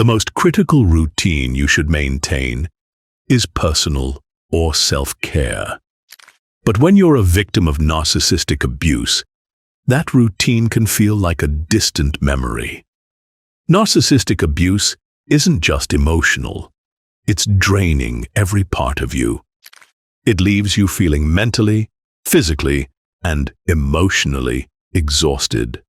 The most critical routine you should maintain is personal or self-care. But when you're a victim of narcissistic abuse, that routine can feel like a distant memory. Narcissistic abuse isn't just emotional. It's draining every part of you. It leaves you feeling mentally, physically, and emotionally exhausted.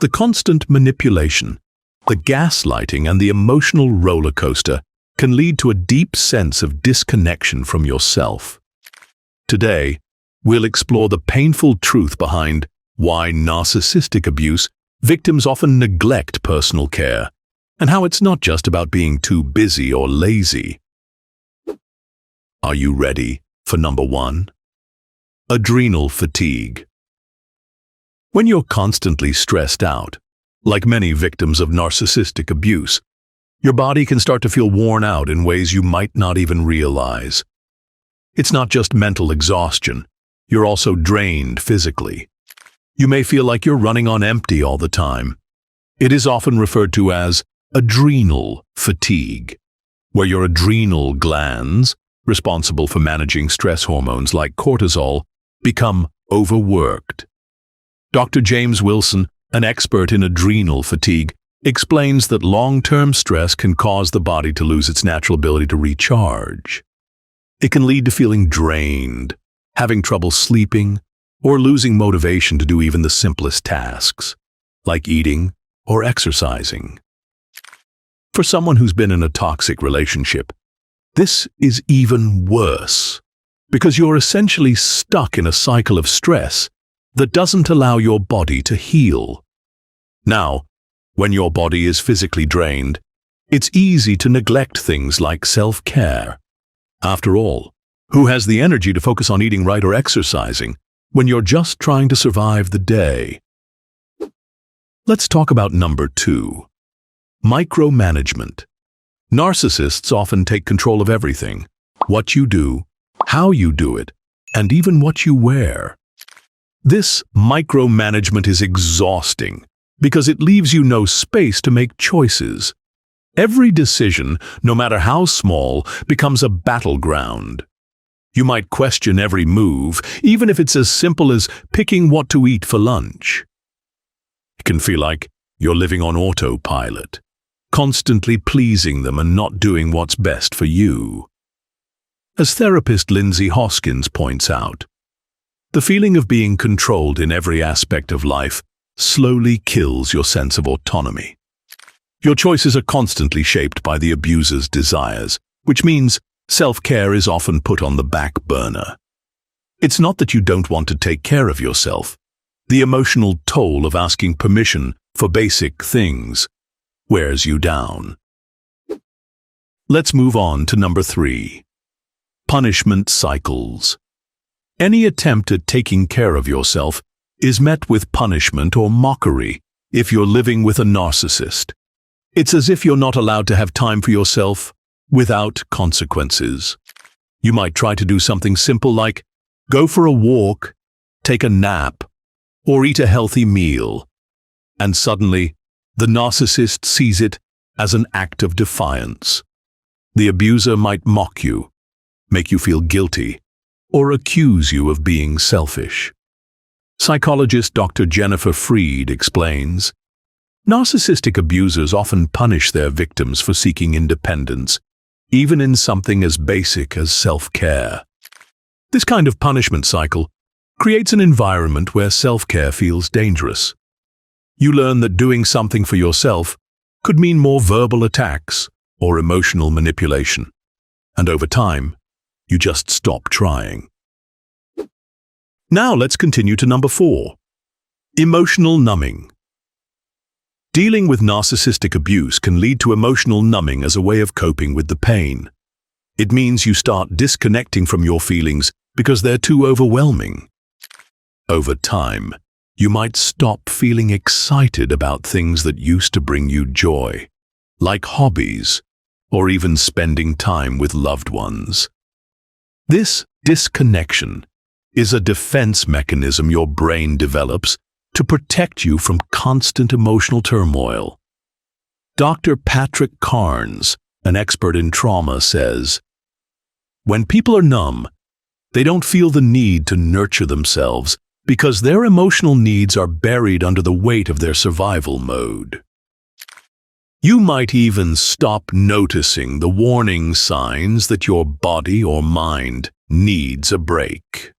The constant manipulation, the gaslighting, and the emotional roller coaster can lead to a deep sense of disconnection from yourself. Today, we'll explore the painful truth behind why narcissistic abuse victims often neglect personal care, and how it's not just about being too busy or lazy. Are you ready for number 1? Adrenal fatigue. When you're constantly stressed out, like many victims of narcissistic abuse, your body can start to feel worn out in ways you might not even realize. It's not just mental exhaustion, you're also drained physically. You may feel like you're running on empty all the time. It is often referred to as adrenal fatigue, where your adrenal glands, responsible for managing stress hormones like cortisol, become overworked. Dr. James Wilson, an expert in adrenal fatigue, explains that long-term stress can cause the body to lose its natural ability to recharge. It can lead to feeling drained, having trouble sleeping, or losing motivation to do even the simplest tasks, like eating or exercising. For someone who's been in a toxic relationship, this is even worse, because you're essentially stuck in a cycle of stress that doesn't allow your body to heal. Now, when your body is physically drained, it's easy to neglect things like self-care. After all, who has the energy to focus on eating right or exercising when you're just trying to survive the day? Let's talk about number 2. Micromanagement. Narcissists often take control of everything: what you do, how you do it, and even what you wear. This micromanagement is exhausting because it leaves you no space to make choices. Every decision, no matter how small, becomes a battleground. You might question every move, even if it's as simple as picking what to eat for lunch. It can feel like you're living on autopilot, constantly pleasing them and not doing what's best for you. As therapist Lindsay Hoskins points out, the feeling of being controlled in every aspect of life slowly kills your sense of autonomy. Your choices are constantly shaped by the abuser's desires, which means self-care is often put on the back burner. It's not that you don't want to take care of yourself. The emotional toll of asking permission for basic things wears you down. Let's move on to number 3. Punishment cycles. Any attempt at taking care of yourself is met with punishment or mockery if you're living with a narcissist. It's as if you're not allowed to have time for yourself without consequences. You might try to do something simple like go for a walk, take a nap, or eat a healthy meal, and suddenly the narcissist sees it as an act of defiance. The abuser might mock you, make you feel guilty, or accuse you of being selfish. Psychologist Dr. Jennifer Freed explains, narcissistic abusers often punish their victims for seeking independence, even in something as basic as self-care. This kind of punishment cycle creates an environment where self-care feels dangerous. You learn that doing something for yourself could mean more verbal attacks or emotional manipulation, and over time, you just stop trying. Now let's continue to number 4. Emotional numbing. Dealing with narcissistic abuse can lead to emotional numbing as a way of coping with the pain. It means you start disconnecting from your feelings because they're too overwhelming. Over time, you might stop feeling excited about things that used to bring you joy, like hobbies, or even spending time with loved ones. This disconnection is a defense mechanism your brain develops to protect you from constant emotional turmoil. Dr. Patrick Carnes, an expert in trauma, says, "When people are numb, they don't feel the need to nurture themselves because their emotional needs are buried under the weight of their survival mode." You might even stop noticing the warning signs that your body or mind needs a break.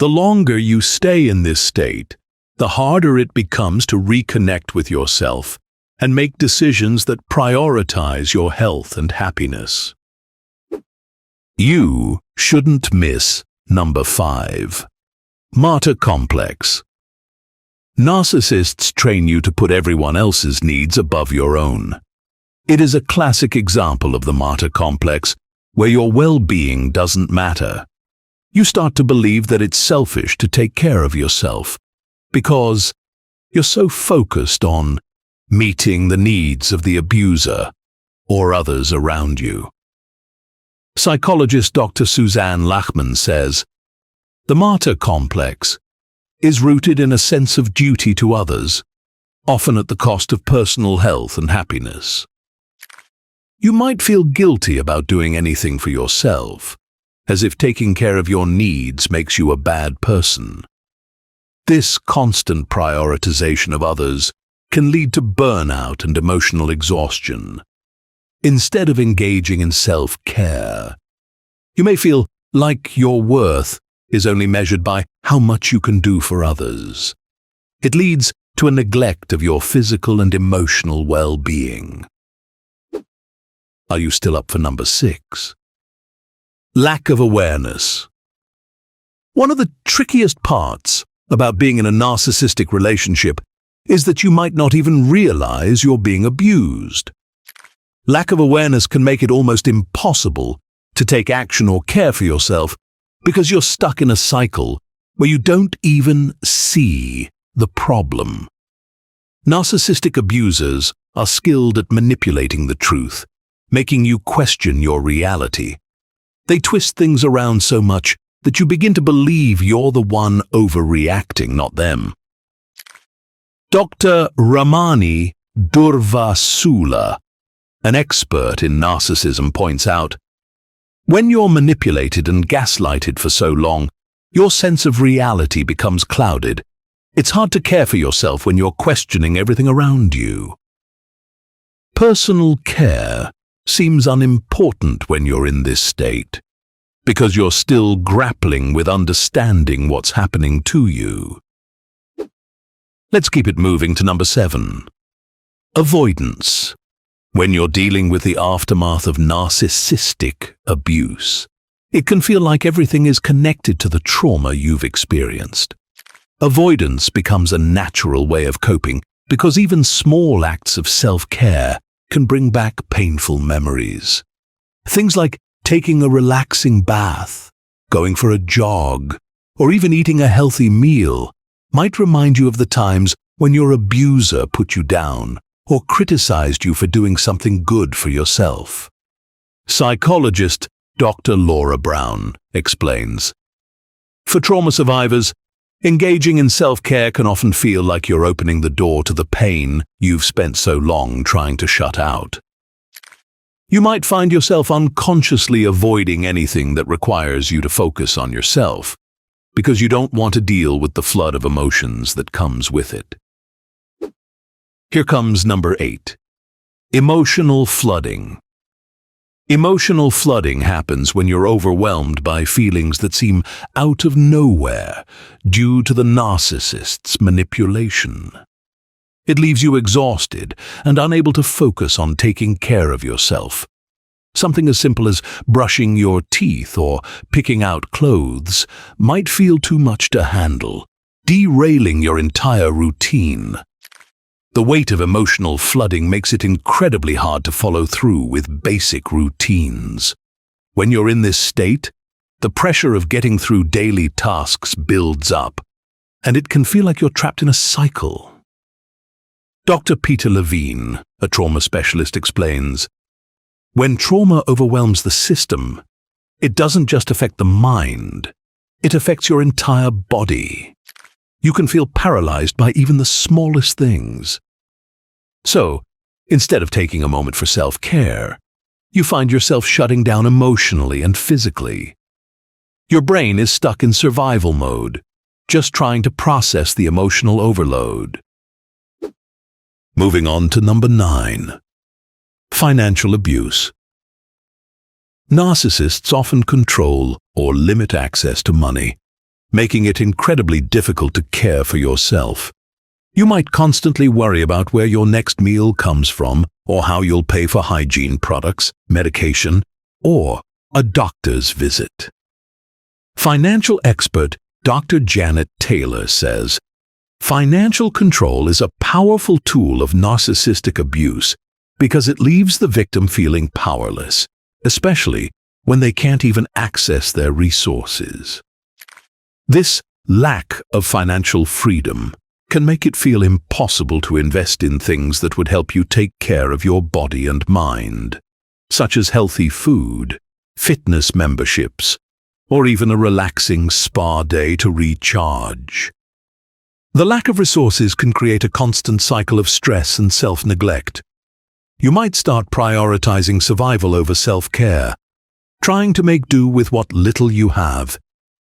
The longer you stay in this state, the harder it becomes to reconnect with yourself and make decisions that prioritize your health and happiness. You shouldn't miss number 5. Martyr complex. Narcissists train you to put everyone else's needs above your own. It is a classic example of the martyr complex, where your well-being doesn't matter. You start to believe that it's selfish to take care of yourself, because you're so focused on meeting the needs of the abuser or others around you. Psychologist Dr. Suzanne Lachman says, "The martyr complex is rooted in a sense of duty to others, often at the cost of personal health and happiness. You might feel guilty about doing anything for yourself, as if taking care of your needs makes you a bad person. This constant prioritization of others can lead to burnout and emotional exhaustion. Instead of engaging in self-care, you may feel like your worth is only measured by how much you can do for others. It leads to a neglect of your physical and emotional well-being." Are you still up for number 6? Lack of awareness. One of the trickiest parts about being in a narcissistic relationship is that you might not even realize you're being abused. Lack of awareness can make it almost impossible to take action or care for yourself because you're stuck in a cycle where you don't even see the problem. Narcissistic abusers are skilled at manipulating the truth, making you question your reality. They twist things around so much that you begin to believe you're the one overreacting, not them. Dr. Ramani Durvasula, an expert in narcissism, points out, "When you're manipulated and gaslighted for so long, your sense of reality becomes clouded. It's hard to care for yourself when you're questioning everything around you." Personal care seems unimportant when you're in this state, because you're still grappling with understanding what's happening to you. Let's keep it moving to number 7. Avoidance. When you're dealing with the aftermath of narcissistic abuse, it can feel like everything is connected to the trauma you've experienced. Avoidance becomes a natural way of coping because even small acts of self-care can bring back painful memories. Things like taking a relaxing bath, going for a jog, or even eating a healthy meal might remind you of the times when your abuser put you down or criticized you for doing something good for yourself. Psychologist Dr. Laura Brown explains, "For trauma survivors, engaging in self-care can often feel like you're opening the door to the pain you've spent so long trying to shut out. You might find yourself unconsciously avoiding anything that requires you to focus on yourself, because you don't want to deal with the flood of emotions that comes with it." Here comes number 8. Emotional flooding. Emotional flooding happens when you're overwhelmed by feelings that seem out of nowhere due to the narcissist's manipulation. It leaves you exhausted and unable to focus on taking care of yourself. Something as simple as brushing your teeth or picking out clothes might feel too much to handle, derailing your entire routine. The weight of emotional flooding makes it incredibly hard to follow through with basic routines. When you're in this state, the pressure of getting through daily tasks builds up, and it can feel like you're trapped in a cycle. Dr. Peter Levine, a trauma specialist, explains, "When trauma overwhelms the system, it doesn't just affect the mind, it affects your entire body. You can feel paralyzed by even the smallest things. So, Instead of taking a moment for self-care, you find yourself shutting down emotionally and physically. Your brain is stuck in survival mode, just trying to process the emotional overload. Moving on to number 9. Financial abuse. Narcissists often control or limit access to money, making it incredibly difficult to care for yourself. You might constantly worry about where your next meal comes from or how you'll pay for hygiene products, medication, or a doctor's visit. Financial expert Dr. Janet Taylor says, "Financial control is a powerful tool of narcissistic abuse because it leaves the victim feeling powerless, especially when they can't even access their resources." This lack of financial freedom can make it feel impossible to invest in things that would help you take care of your body and mind, such as healthy food, fitness memberships, or even a relaxing spa day to recharge. The lack of resources can create a constant cycle of stress and self-neglect. You might start prioritizing survival over self-care, trying to make do with what little you have,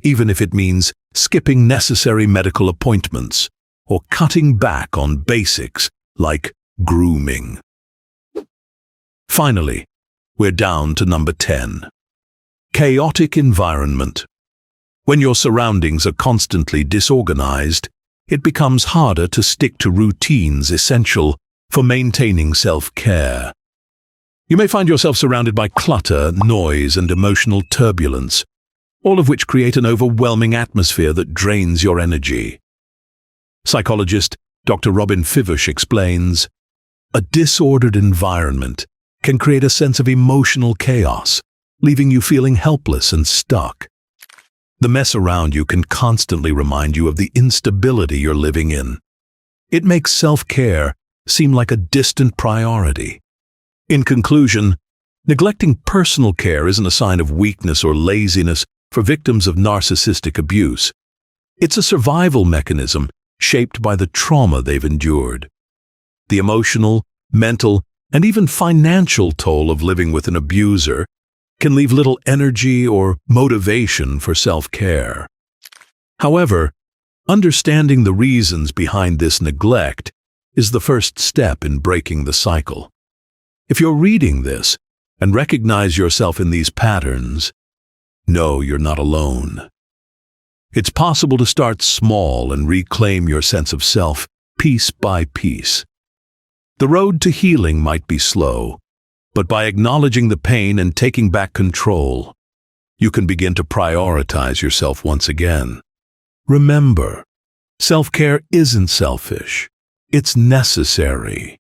even if it means skipping necessary medical appointments or cutting back on basics like grooming. Finally, we're down to number 10. Chaotic environment. When your surroundings are constantly disorganized, it becomes harder to stick to routines essential for maintaining self-care. You may find yourself surrounded by clutter, noise, and emotional turbulence, all of which create an overwhelming atmosphere that drains your energy. Psychologist Dr. Robin Fivush explains, "A disordered environment can create a sense of emotional chaos, leaving you feeling helpless and stuck. The mess around you can constantly remind you of the instability you're living in. It makes self-care seem like a distant priority." In conclusion, neglecting personal care isn't a sign of weakness or laziness for victims of narcissistic abuse. It's a survival mechanism shaped by the trauma they've endured. The emotional, mental, and even financial toll of living with an abuser can leave little energy or motivation for self-care. However, understanding the reasons behind this neglect is the first step in breaking the cycle. If you're reading this and recognize yourself in these patterns, know you're not alone. It's possible to start small and reclaim your sense of self piece by piece. The road to healing might be slow, but by acknowledging the pain and taking back control, you can begin to prioritize yourself once again. Remember, self-care isn't selfish. It's necessary.